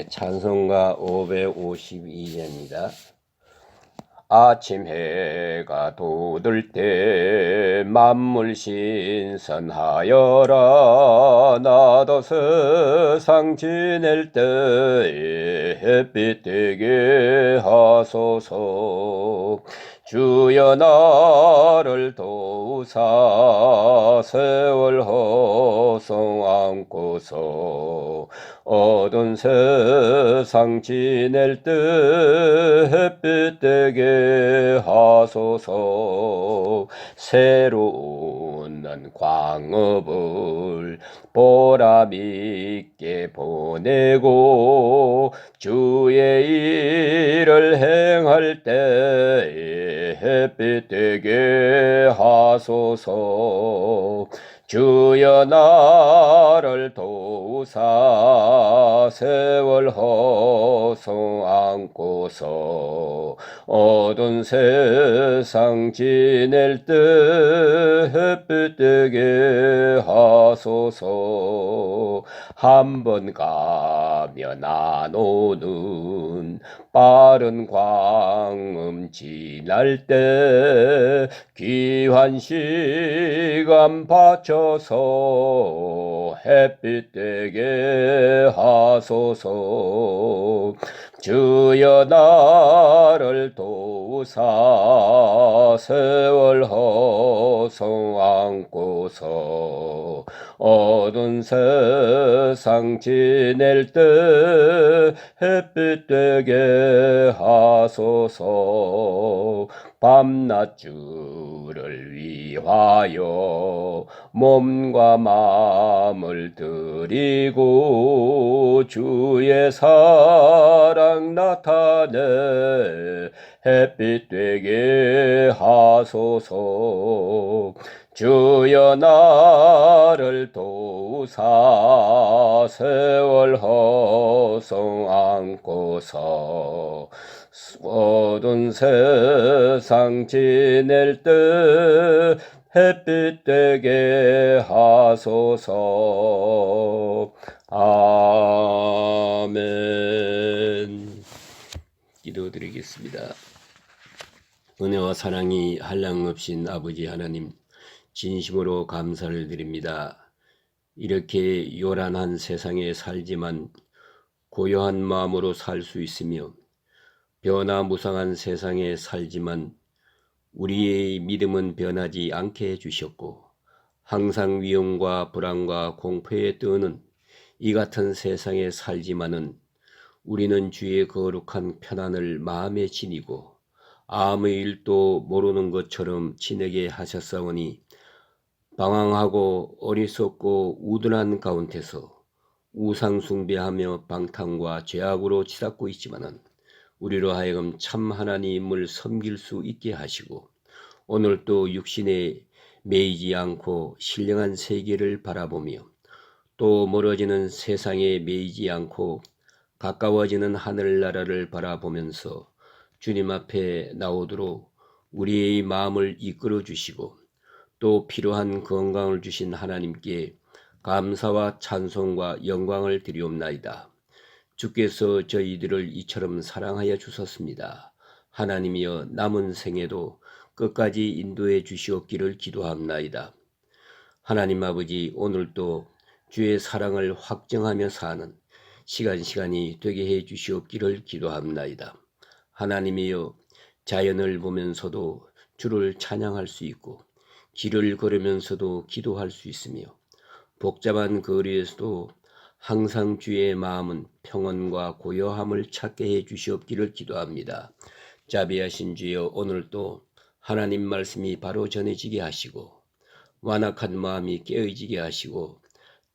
찬송가 552개입니다. 아침 해가 돋을 때 만물 신선하여라. 나도 세상 지낼 때에 햇빛 되게 하소서. 주여 나를 도우사 세월 허송 안고서 어두운 세상 지낼 때 햇빛 되게 하소서. 새로운 난 광업을 보람 있게 보내고 주의 일을 행할 때 햇빛 되게 하소서. 주여 나를 도우사 세월 허송 안고서 어두운 세상 지낼 때 햇빛 되게 하소서. 한번 가면 안 오는 빠른 광음 지날 때 귀한 시간 바쳐서 햇빛 되게 하소서. 주여 나를 도우사 세월 허송 안고서 어두운 세상 지낼 때 햇빛 되게 하소서. 밤낮 주를 위하여 몸과 마음을 드리고 주의 사랑 나타내 햇빛 되게 하소서. 주여 나를 도우사 세월 허송 안고서 어두운 세상 지낼 때 햇빛 되게 하소서. 아멘. 기도드리겠습니다. 은혜와 사랑이 한량없인 아버지 하나님, 진심으로 감사를 드립니다. 이렇게 요란한 세상에 살지만 고요한 마음으로 살 수 있으며 변화무쌍한 세상에 살지만 우리의 믿음은 변하지 않게 해주셨고 항상 위험과 불안과 공포에 떠는 이 같은 세상에 살지만은 우리는 주의 거룩한 편안을 마음에 지니고 아무 일도 모르는 것처럼 지내게 하셨사오니 방황하고 어리석고 우둔한 가운데서 우상 숭배하며 방탕과 죄악으로 치닫고 있지만은 우리로 하여금 참 하나님을 섬길 수 있게 하시고 오늘도 육신에 매이지 않고 신령한 세계를 바라보며 또 멀어지는 세상에 매이지 않고 가까워지는 하늘나라를 바라보면서 주님 앞에 나오도록 우리의 마음을 이끌어 주시고 또 필요한 건강을 주신 하나님께 감사와 찬송과 영광을 드리옵나이다. 주께서 저희들을 이처럼 사랑하여 주셨습니다. 하나님이여 남은 생에도 끝까지 인도해 주시옵기를 기도합나이다. 하나님 아버지, 오늘도 주의 사랑을 확정하며 사는 시간이 되게 해 주시옵기를 기도합나이다. 하나님이여 자연을 보면서도 주를 찬양할 수 있고 길을 걸으면서도 기도할 수 있으며 복잡한 거리에서도 항상 주의 마음은 평온과 고요함을 찾게 해 주시옵기를 기도합니다. 자비하신 주여, 오늘도 하나님 말씀이 바로 전해지게 하시고 완악한 마음이 깨어지게 하시고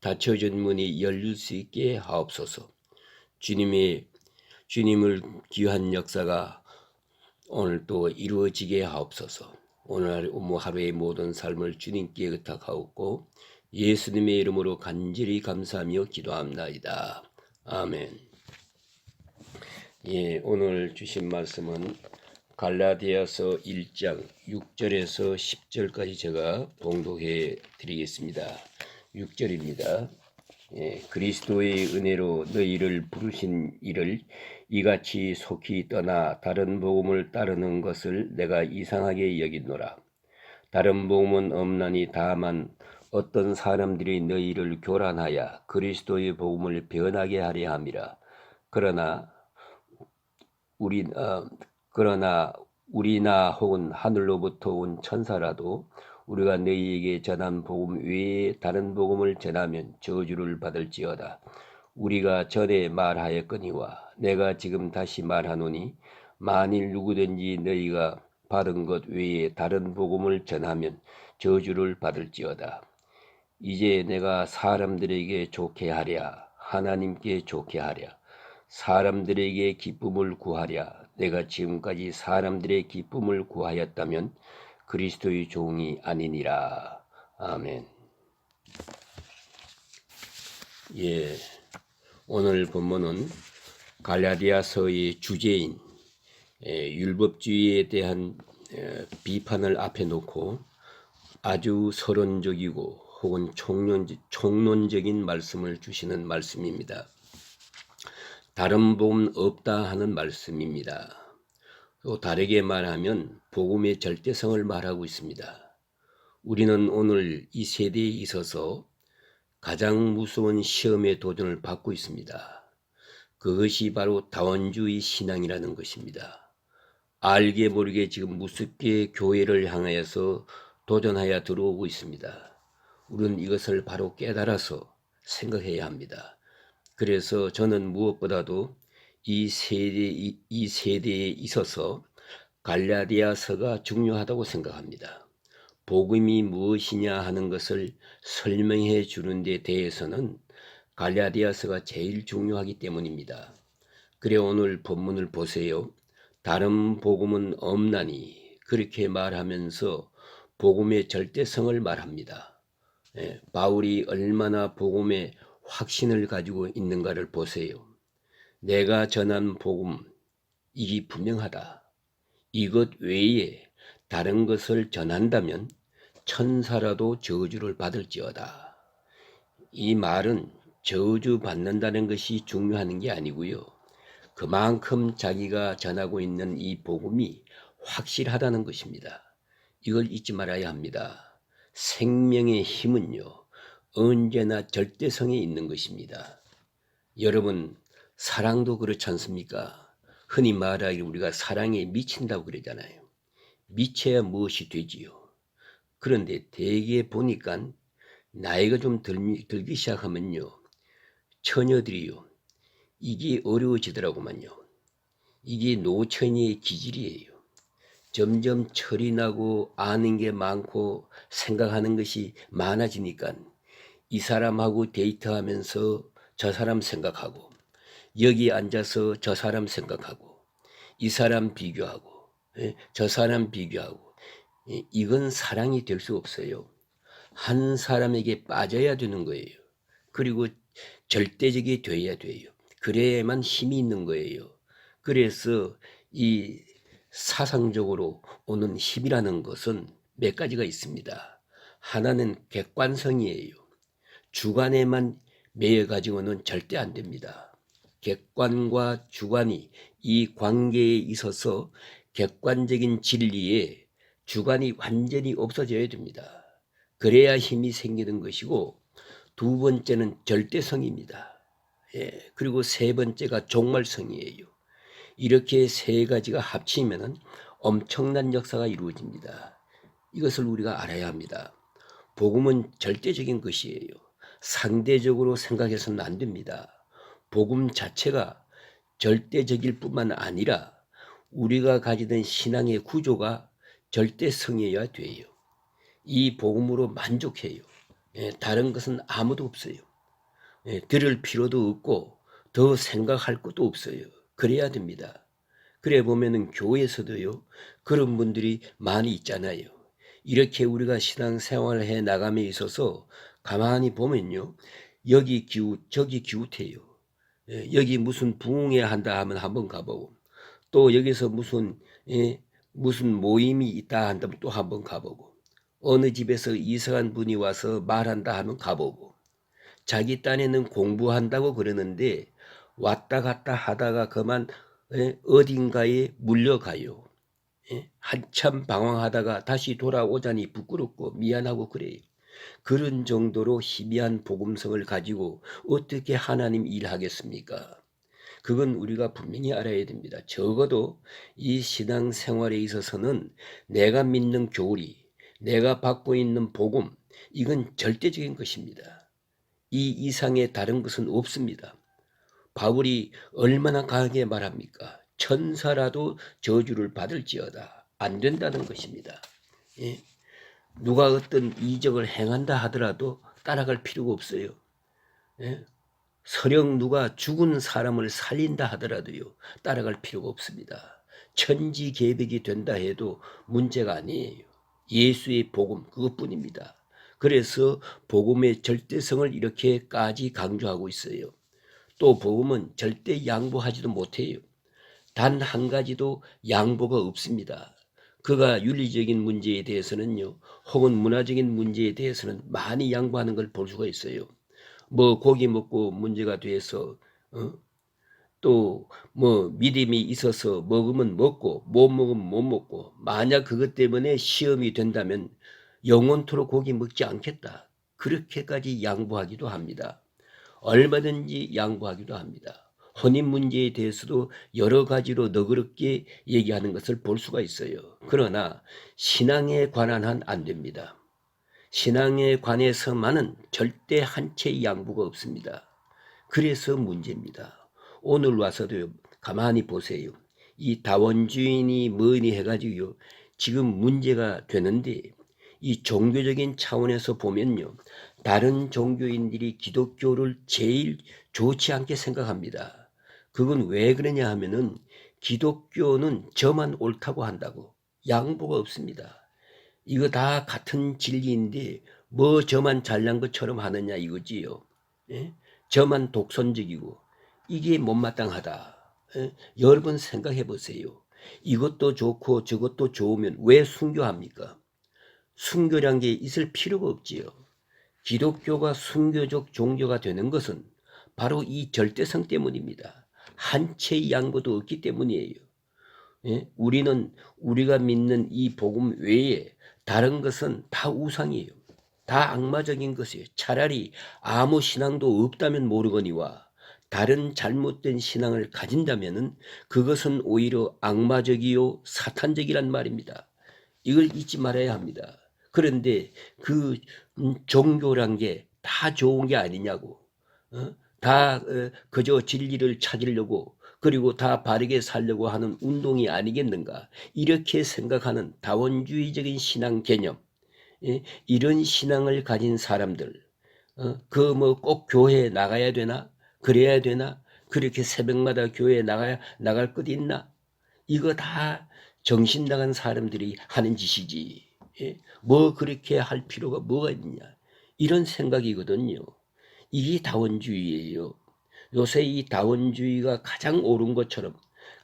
닫혀진 문이 열릴 수 있게 하옵소서. 주님을 귀한 역사가 오늘 또 이루어지게 하옵소서. 오늘 하루의 모든 삶을 주님께 의탁하옵고 예수님의 이름으로 간절히 감사하며 기도합나이다. 아멘. 오늘 주신 말씀은 갈라디아서 1장 6절에서 10절까지 제가 봉독해 드리겠습니다. 6절입니다. 그리스도의 은혜로 너희를 부르신 이를 이같이 속히 떠나 다른 복음을 따르는 것을 내가 이상하게 여기노라. 다른 복음은 없나니 다만 어떤 사람들이 너희를 교란하여 그리스도의 복음을 변하게 하려 함이라. 그러나 우리나 혹은 하늘로부터 온 천사라도 우리가 너희에게 전한 복음 외에 다른 복음을 전하면 저주를 받을지어다. 우리가 전에 말하였거니와 내가 지금 다시 말하노니 만일 누구든지 너희가 받은 것 외에 다른 복음을 전하면 저주를 받을지어다. 이제 내가 사람들에게 좋게 하랴, 하나님께 좋게 하랴, 사람들에게 기쁨을 구하랴. 내가 지금까지 사람들의 기쁨을 구하였다면 그리스도의 종이 아니니라. 아멘. 오늘 본문은 갈라디아서의 주제인 율법주의에 대한 비판을 앞에 놓고 아주 서론적이고 혹은 총론적인 말씀을 주시는 말씀입니다. 다른 복음 없다 하는 말씀입니다. 또 다르게 말하면 복음의 절대성을 말하고 있습니다. 우리는 오늘 이 세대에 있어서 가장 무서운 시험의 도전을 받고 있습니다. 그것이 바로 다원주의 신앙이라는 것입니다. 알게 모르게 지금 무섭게 교회를 향하여서 도전하여 들어오고 있습니다. 우리는 이것을 바로 깨달아서 생각해야 합니다. 그래서 저는 무엇보다도 이 세대에 있어서 갈라디아서가 중요하다고 생각합니다. 복음이 무엇이냐 하는 것을 설명해 주는 데 대해서는 갈라디아서가 제일 중요하기 때문입니다. 그래 오늘 본문을 보세요. 다른 복음은 없나니 그렇게 말하면서 복음의 절대성을 말합니다. 바울이 얼마나 복음의 확신을 가지고 있는가를 보세요. 내가 전한 복음 이게 분명하다. 이것 외에 다른 것을 전한다면 천사라도 저주를 받을지어다. 이 말은 저주 받는다는 것이 중요한 게 아니고요. 그만큼 자기가 전하고 있는 이 복음이 확실하다는 것입니다. 이걸 잊지 말아야 합니다. 생명의 힘은요, 언제나 절대성에 있는 것입니다. 여러분, 사랑도 그렇지 않습니까? 흔히 말하기를 우리가 사랑에 미친다고 그러잖아요. 미쳐야 무엇이 되지요? 그런데 대개 보니까 나이가 좀 들기 시작하면요, 처녀들이요, 이게 어려워지더라고만요. 이게 노처녀의 기질이에요. 점점 철이 나고 아는 게 많고 생각하는 것이 많아지니까 이 사람하고 데이트하면서 저 사람 생각하고 여기 앉아서 저 사람 생각하고 이 사람 비교하고 저 사람 비교하고 이건 사랑이 될 수 없어요. 한 사람에게 빠져야 되는 거예요. 그리고 절대적이 돼야 돼요. 그래야만 힘이 있는 거예요. 그래서 이 사상적으로 오는 힘이라는 것은 몇 가지가 있습니다. 하나는 객관성이에요. 주관에만 매여 가지고는 절대 안 됩니다. 객관과 주관이 이 관계에 있어서 객관적인 진리에 주관이 완전히 없어져야 됩니다. 그래야 힘이 생기는 것이고, 두 번째는 절대성입니다. 그리고 세 번째가 종말성이에요. 이렇게 세 가지가 합치면은 엄청난 역사가 이루어집니다. 이것을 우리가 알아야 합니다. 복음은 절대적인 것이에요. 상대적으로 생각해서는 안 됩니다. 복음 자체가 절대적일 뿐만 아니라 우리가 가지던 신앙의 구조가 절대성이어야 돼요. 이 복음으로 만족해요. 다른 것은 아무도 없어요. 들을 필요도 없고 더 생각할 것도 없어요. 그래야 됩니다. 그래 보면은 교회에서도요, 그런 분들이 많이 있잖아요. 이렇게 우리가 신앙생활을 해 나감에 있어서 가만히 보면요, 여기 기웃 저기 기웃해요. 여기 무슨 부흥회 한다 하면 한번 가보고, 또 여기서 무슨 모임이 있다 한다면 또 한번 가보고, 어느 집에서 이상한 분이 와서 말한다 하면 가보고, 자기 딴에는 공부한다고 그러는데 왔다 갔다 하다가 그만 어딘가에 물려가요. 한참 방황하다가 다시 돌아오자니 부끄럽고 미안하고 그래요. 그런 정도로 희미한 복음성을 가지고 어떻게 하나님 일하겠습니까? 그건 우리가 분명히 알아야 됩니다. 적어도 이 신앙생활에 있어서는 내가 믿는 교리, 내가 받고 있는 복음, 이건 절대적인 것입니다. 이 이상의 다른 것은 없습니다. 바울이 얼마나 강하게 말합니까? 천사라도 저주를 받을지어다. 안 된다는 것입니다. 예? 누가 어떤 이적을 행한다 하더라도 따라갈 필요가 없어요. 예? 설령 누가 죽은 사람을 살린다 하더라도요, 따라갈 필요가 없습니다. 천지개벽이 된다 해도 문제가 아니에요. 예수의 복음 그것뿐입니다. 그래서 복음의 절대성을 이렇게까지 강조하고 있어요. 또 복음은 절대 양보하지도 못해요. 단 한 가지도 양보가 없습니다. 그가 윤리적인 문제에 대해서는요, 혹은 문화적인 문제에 대해서는 많이 양보하는 걸 볼 수가 있어요. 뭐 고기 먹고 문제가 돼서 또 뭐 믿음이 있어서 먹으면 먹고 못 먹으면 못 먹고, 만약 그것 때문에 시험이 된다면 영원토록 고기 먹지 않겠다, 그렇게까지 양보하기도 합니다. 얼마든지 양보하기도 합니다. 혼인 문제에 대해서도 여러 가지로 너그럽게 얘기하는 것을 볼 수가 있어요. 그러나 신앙에 관한 한 안 됩니다. 신앙에 관해서만은 절대 한 채의 양보가 없습니다. 그래서 문제입니다. 오늘 와서도 가만히 보세요. 이 다원주의니 뭐니 해가지고요, 지금 문제가 되는데, 이 종교적인 차원에서 보면요, 다른 종교인들이 기독교를 제일 좋지 않게 생각합니다. 그건 왜 그러냐 하면은 기독교는 저만 옳다고 한다고, 양보가 없습니다. 이거 다 같은 진리인데 뭐 저만 잘난 것처럼 하느냐 이거지요. 예? 저만 독선적이고 이게 못마땅하다. 예? 여러분 생각해 보세요. 이것도 좋고 저것도 좋으면 왜 순교합니까? 순교란 게 있을 필요가 없지요. 기독교가 순교적 종교가 되는 것은 바로 이 절대성 때문입니다. 한 채의 양보도 없기 때문이에요. 예? 우리는 우리가 믿는 이 복음 외에 다른 것은 다 우상이에요. 다 악마적인 것이에요. 차라리 아무 신앙도 없다면 모르거니와 다른 잘못된 신앙을 가진다면 그것은 오히려 악마적이요 사탄적이란 말입니다. 이걸 잊지 말아야 합니다. 그런데 그 종교란 게 다 좋은 게 아니냐고, 다 그저 진리를 찾으려고, 그리고 다 바르게 살려고 하는 운동이 아니겠는가, 이렇게 생각하는 다원주의적인 신앙 개념, 이런 신앙을 가진 사람들, 그 뭐 꼭 교회에 나가야 되나, 그래야 되나, 그렇게 새벽마다 교회에 나갈 것 있나, 이거 다 정신 나간 사람들이 하는 짓이지. 뭐 그렇게 할 필요가 뭐가 있냐, 이런 생각이거든요. 이게 다원주의예요. 요새 이 다원주의가 가장 옳은 것처럼,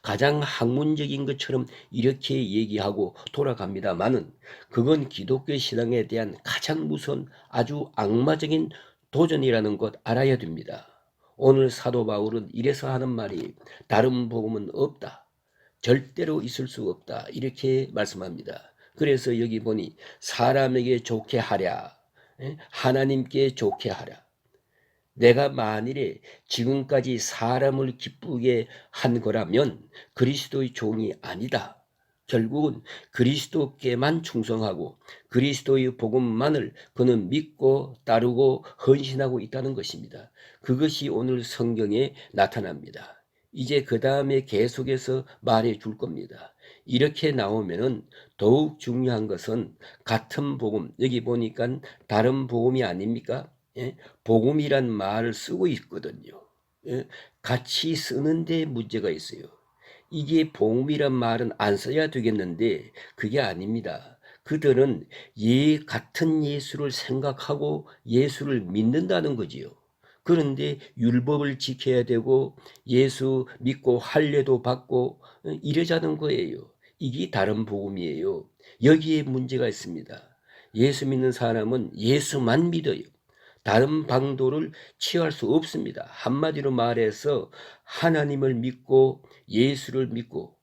가장 학문적인 것처럼 이렇게 얘기하고 돌아갑니다만은, 그건 기독교 신앙에 대한 가장 무서운 아주 악마적인 도전이라는 것 알아야 됩니다. 오늘 사도 바울은 이래서 하는 말이 다른 복음은 없다, 절대로 있을 수 없다, 이렇게 말씀합니다. 그래서 여기 보니 사람에게 좋게 하랴, 하나님께 좋게 하랴. 내가 만일에 지금까지 사람을 기쁘게 한 거라면 그리스도의 종이 아니다. 결국은 그리스도께만 충성하고 그리스도의 복음만을 그는 믿고 따르고 헌신하고 있다는 것입니다. 그것이 오늘 성경에 나타납니다. 이제 그 다음에 계속해서 말해 줄 겁니다. 이렇게 나오면은 더욱 중요한 것은 같은 복음, 여기 보니까 다른 복음이 아닙니까? 복음이란 말을 쓰고 있거든요. 같이 쓰는데 문제가 있어요. 이게 복음이란 말은 안 써야 되겠는데 그게 아닙니다. 그들은 같은 예수를 생각하고 예수를 믿는다는 거지요. 그런데 율법을 지켜야 되고 예수 믿고 할례도 받고 이러자는 거예요. 이게 다른 복음이에요. 여기에 문제가 있습니다. 예수 믿는 사람은 예수만 믿어요. 다른 방도를 취할 수 없습니다. 한마디로 말해서 하나님을 믿고 예수를 믿고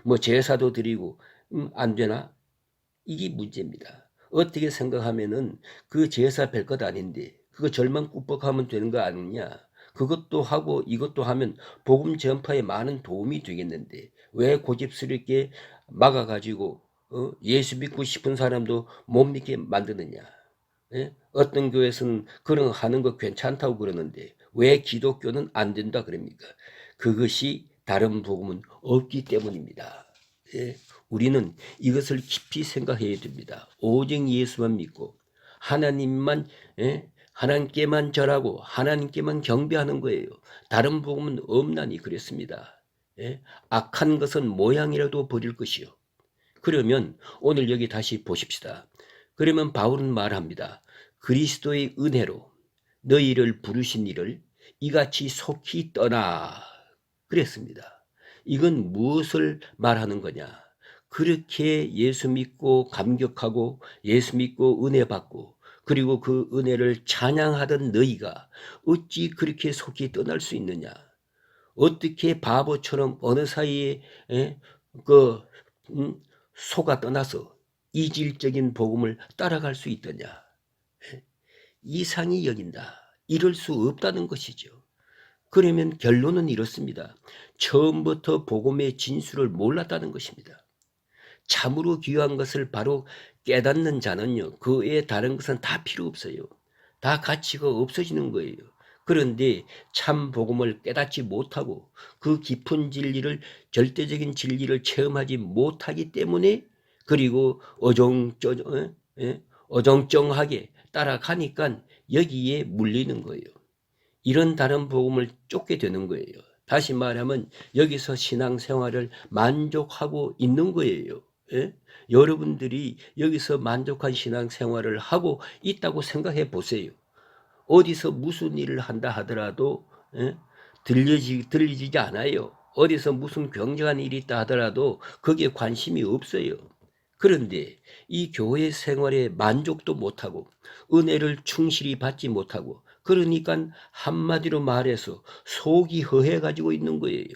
뭐 제사도 드리고 안 되나? 이게 문제입니다. 어떻게 생각하면은 그 제사 별 것 아닌데 그거 절만 꾹뻑하면 되는 거 아니냐? 그것도 하고 이것도 하면 복음 전파에 많은 도움이 되겠는데 왜 고집스럽게 막아가지고 예수 믿고 싶은 사람도 못 믿게 만드느냐? 예? 어떤 교회에서는 그런 거 하는 거 괜찮다고 그러는데 왜 기독교는 안 된다 그럽니까? 그것이 다른 복음은 없기 때문입니다. 예? 우리는 이것을 깊이 생각해야 됩니다. 오직 예수만 믿고 하나님만 하나님께만 절하고 하나님께만 경배하는 거예요. 다른 복음은 없나니 그랬습니다. 예? 악한 것은 모양이라도 버릴 것이요. 그러면 오늘 여기 다시 보십시다. 그러면 바울은 말합니다. 그리스도의 은혜로 너희를 부르신 이를 이같이 속히 떠나 그랬습니다. 이건 무엇을 말하는 거냐? 그렇게 예수 믿고 감격하고 예수 믿고 은혜 받고 그리고 그 은혜를 찬양하던 너희가 어찌 그렇게 속히 떠날 수 있느냐? 어떻게 바보처럼 어느 사이에 그 속아 떠나서 이질적인 복음을 따라갈 수 있더냐? 이상히 여긴다. 이럴 수 없다는 것이죠. 그러면 결론은 이렇습니다. 처음부터 복음의 진수를 몰랐다는 것입니다. 참으로 귀한 것을 바로 깨닫는 자는요. 그 외에 다른 것은 다 필요 없어요. 다 가치가 없어지는 거예요. 그런데 참 복음을 깨닫지 못하고 그 깊은 진리를 절대적인 진리를 체험하지 못하기 때문에 그리고 어정쩡하게 따라가니까 여기에 물리는 거예요. 이런 다른 복음을 쫓게 되는 거예요. 다시 말하면 여기서 신앙생활을 만족하고 있는 거예요. 예? 여러분들이 여기서 만족한 신앙생활을 하고 있다고 생각해 보세요. 어디서 무슨 일을 한다 하더라도 들리지 않아요. 어디서 무슨 굉장한 일이 있다 하더라도 거기에 관심이 없어요. 그런데 이 교회 생활에 만족도 못하고 은혜를 충실히 받지 못하고 그러니까 한마디로 말해서 속이 허해가지고 있는 거예요.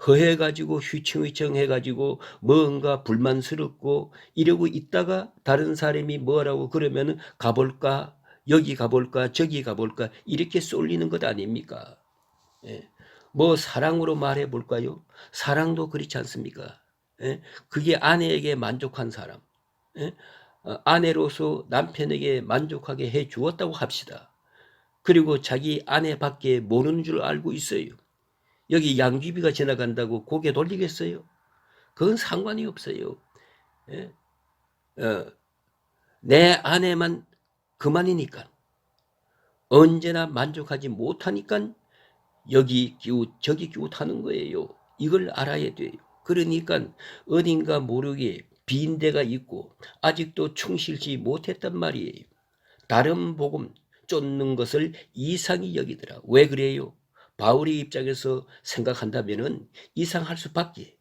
허해가지고 휘청휘청해가지고 뭔가 불만스럽고 이러고 있다가 다른 사람이 뭐라고 그러면은 가볼까 여기 가볼까 저기 가볼까 이렇게 쏠리는 것 아닙니까? 예. 뭐 사랑으로 말해 볼까요? 사랑도 그렇지 않습니까? 예? 그게 아내에게 만족한 사람, 예? 아내로서 남편에게 만족하게 해 주었다고 합시다. 그리고 자기 아내밖에 모르는 줄 알고 있어요. 여기 양귀비가 지나간다고 고개 돌리겠어요? 그건 상관이 없어요. 예? 내 아내만 그만이니까 언제나 만족하지 못하니까 여기 기웃 저기 기웃하는 거예요. 이걸 알아야 돼요. 그러니까 어딘가 모르게 빈대가 있고 아직도 충실치 못했단 말이에요. 다른 복음 쫓는 것을 이상히 여기더라. 왜 그래요? 바울의 입장에서 생각한다면은 이상할 수밖에.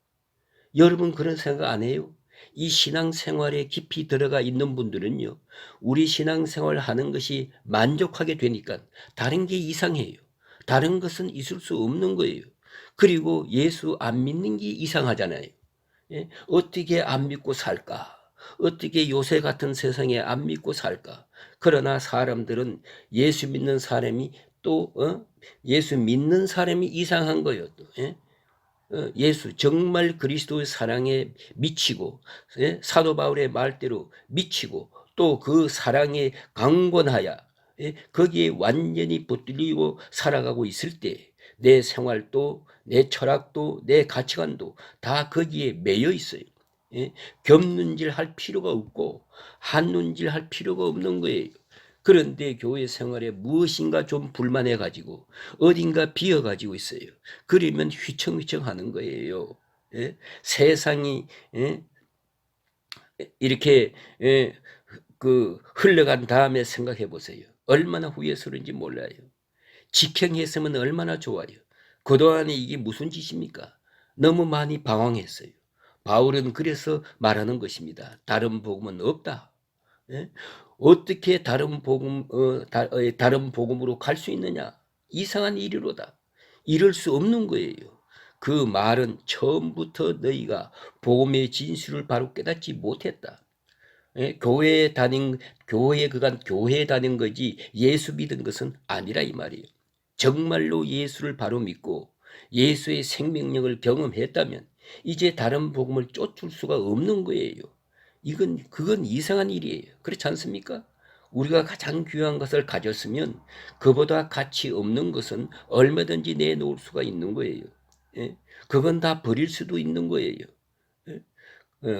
여러분 그런 생각 안 해요? 이 신앙생활에 깊이 들어가 있는 분들은요. 우리 신앙생활 하는 것이 만족하게 되니까 다른 게 이상해요. 다른 것은 있을 수 없는 거예요. 그리고 예수 안 믿는 게 이상하잖아요. 예? 어떻게 안 믿고 살까? 어떻게 요새 같은 세상에 안 믿고 살까? 그러나 사람들은 예수 믿는 사람이 또 예수 믿는 사람이 이상한 거예요. 또. 예? 예수 정말 그리스도의 사랑에 미치고 사도 바울의 말대로 미치고 또 그 사랑에 강권하여 거기에 완전히 붙들리고 살아가고 있을 때 내 생활도 내 철학도 내 가치관도 다 거기에 매여 있어요. 겹눈질 할 필요가 없고 한눈질 할 필요가 없는 거예요. 그런데 교회 생활에 무엇인가 좀 불만해 가지고 어딘가 비어 가지고 있어요. 그러면 휘청휘청 하는 거예요. 예? 세상이 이렇게 그 흘러간 다음에 생각해 보세요. 얼마나 후회스러운지 몰라요. 직행했으면 얼마나 좋아요. 그동안에 이게 무슨 짓입니까? 너무 많이 방황했어요. 바울은 그래서 말하는 것입니다. 다른 복음은 없다. 예? 어떻게 다른 복음으로 갈 수 있느냐? 이상한 일이로다. 이럴 수 없는 거예요. 그 말은 처음부터 너희가 복음의 진실을 바로 깨닫지 못했다. 교회에 다닌 거지 예수 믿은 것은 아니라 이 말이에요. 정말로 예수를 바로 믿고 예수의 생명력을 경험했다면 이제 다른 복음을 쫓을 수가 없는 거예요. 그건 이상한 일이에요. 그렇지 않습니까? 우리가 가장 귀한 것을 가졌으면 그보다 가치 없는 것은 얼마든지 내놓을 수가 있는 거예요. 그건 다 버릴 수도 있는 거예요.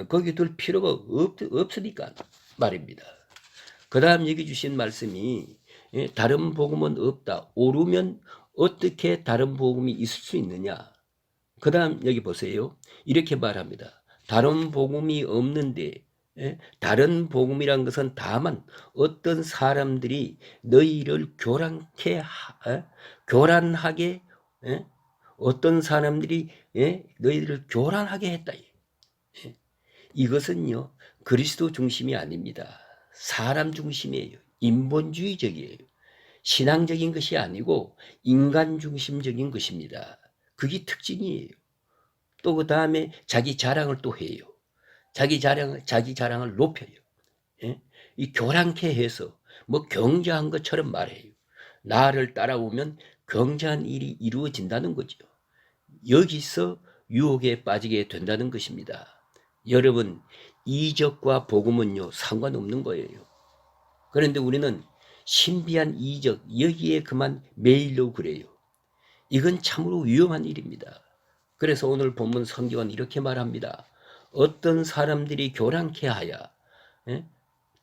거기 둘 필요가 없으니까 말입니다. 그 다음 얘기 주신 말씀이 다른 복음은 없다. 오르면 어떻게 다른 복음이 있을 수 있느냐. 그 다음 여기 보세요. 이렇게 말합니다. 다른 복음이 없는데 다른 복음이란 것은 다만 어떤 사람들이 너희를 교란하게 어떤 사람들이 너희들을 교란하게 했다. 이것은요 그리스도 중심이 아닙니다. 사람 중심이에요. 인본주의적이에요. 신앙적인 것이 아니고 인간 중심적인 것입니다. 그게 특징이에요. 또 그 다음에 자기 자랑을 또 해요. 자기 자랑을 높여요. 이 교란케 해서 뭐 경제한 것처럼 말해요. 나를 따라오면 경제한 일이 이루어진다는 거죠. 여기서 유혹에 빠지게 된다는 것입니다. 여러분, 이적과 복음은요 상관없는 거예요. 그런데 우리는 신비한 이적 여기에 그만 매일로 그래요. 이건 참으로 위험한 일입니다. 그래서 오늘 본문 성경은 이렇게 말합니다. 어떤 사람들이 교란케 하여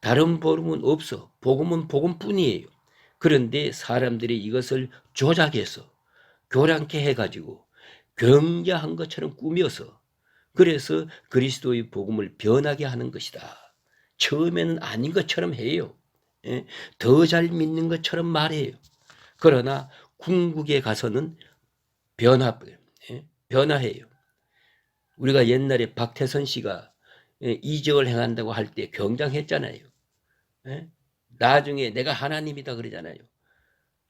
다른 복음은 없어. 복음은 복음뿐이에요. 그런데 사람들이 이것을 조작해서 교란케 해가지고 경계한 것처럼 꾸며서 그래서 그리스도의 복음을 변하게 하는 것이다. 처음에는 아닌 것처럼 해요. 더 잘 믿는 것처럼 말해요. 그러나 궁극에 가서는 변화해요. 우리가 옛날에 박태선 씨가 이적을 행한다고 할 때 경장했잖아요. 나중에 내가 하나님이다 그러잖아요.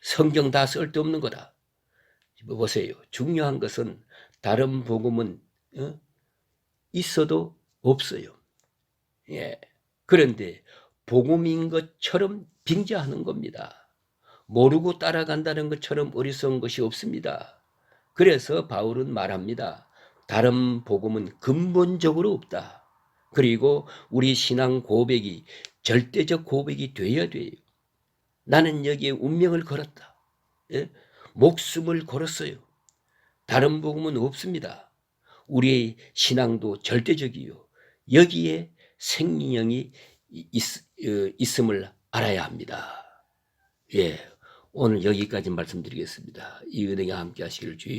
성경 다 쓸데없는 거다. 보세요. 중요한 것은 다른 복음은 있어도 없어요. 그런데 복음인 것처럼 빙자하는 겁니다. 모르고 따라간다는 것처럼 어리석은 것이 없습니다. 그래서 바울은 말합니다. 다른 복음은 근본적으로 없다. 그리고 우리 신앙 고백이 절대적 고백이 되어야 돼요. 나는 여기에 운명을 걸었다. 목숨을 걸었어요. 다른 복음은 없습니다. 우리의 신앙도 절대적이요. 여기에 생명이 있음을 알아야 합니다. 오늘 여기까지 말씀드리겠습니다. 이 은혜가 함께 하시기를 주의